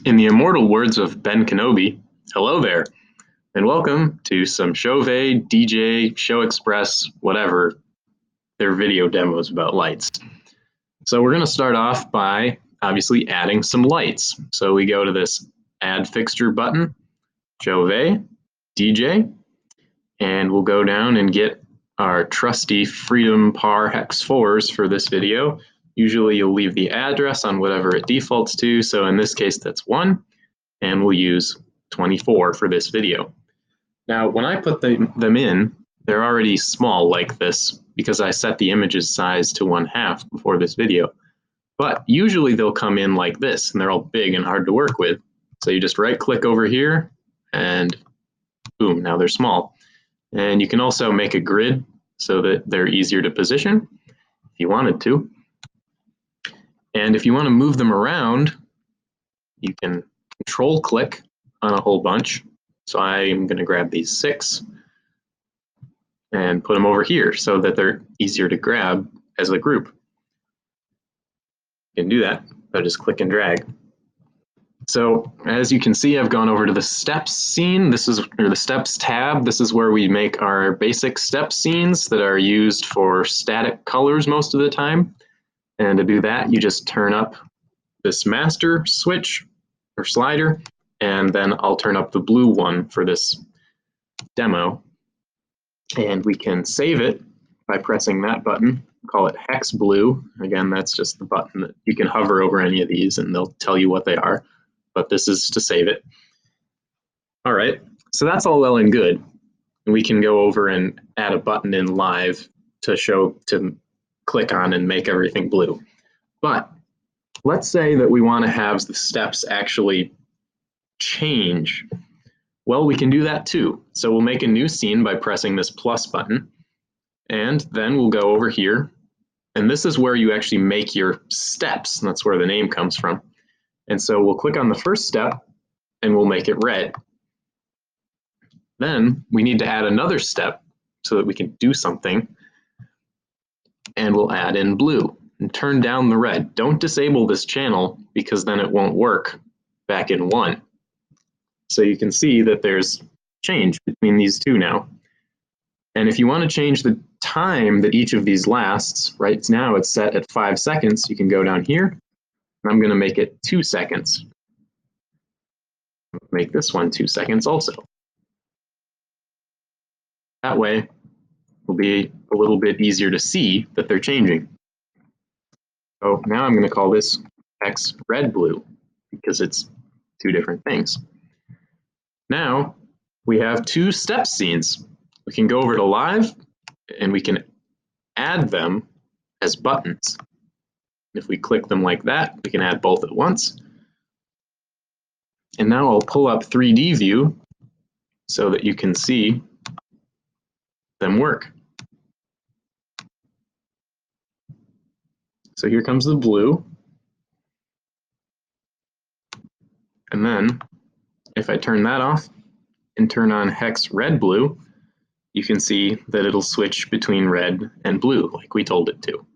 In the immortal words of Ben Kenobi, hello there, and welcome to some Chauvet, DJ, ShowXpress, whatever, their video demos about lights. So we're going to start off by obviously adding some lights. So we go to this Add Fixture button, Chauvet, DJ, and we'll go down and get our trusty Freedom Par Hex 4s for this video. Usually you'll leave the address on whatever it defaults to, so in this case that's 1, and we'll use 24 for this video. Now when I put them in, they're already small like this because I set the image's size to 1/2 before this video. But usually they'll come in like this, and they're all big and hard to work with. So you just right click over here, and boom, now they're small. And you can also make a grid so that they're easier to position if you wanted to. And if you want to move them around, you can control click on a whole bunch. So I'm going to grab these 6 and put them over here so that they're easier to grab as a group. You can do that by just click and drag. So as you can see, I've gone over to the steps scene. Or the steps tab. This is where we make our basic step scenes that are used for static colors most of the time. And to do that, you just turn up this master switch or slider, and then I'll turn up the blue one for this demo. And we can save it by pressing that button, call it hex blue. Again, that's just the button that you can hover over any of these and they'll tell you what they are, but this is to save it. All right, so that's all well and good. And we can go over and add a button in live to click on and make everything blue. But let's say that we want to have the steps actually change. Well, we can do that too. So we'll make a new scene by pressing this plus button, and then we'll go over here, and this is where you actually make your steps, and that's where the name comes from. And so we'll click on the first step and we'll make it red. Then we need to add another step so that we can do something, and we'll add in blue and turn down the red. Don't disable this channel because then it won't work back in 1. So you can see that there's change between these two now. And if you want to change the time that each of these lasts, right now it's set at 5 seconds, you can go down here, and I'm going to make it 2 seconds. Make this one 2 seconds also. That way, will be a little bit easier to see that they're changing. So now I'm going to call this hex red blue because it's 2 different things. Now we have 2 step scenes. We can go over to live and we can add them as buttons. If we click them like that, we can add both at once. And now I'll pull up 3D view so that you can see them work. So here comes the blue. And then if I turn that off and turn on hex red blue, you can see that it'll switch between red and blue like we told it to.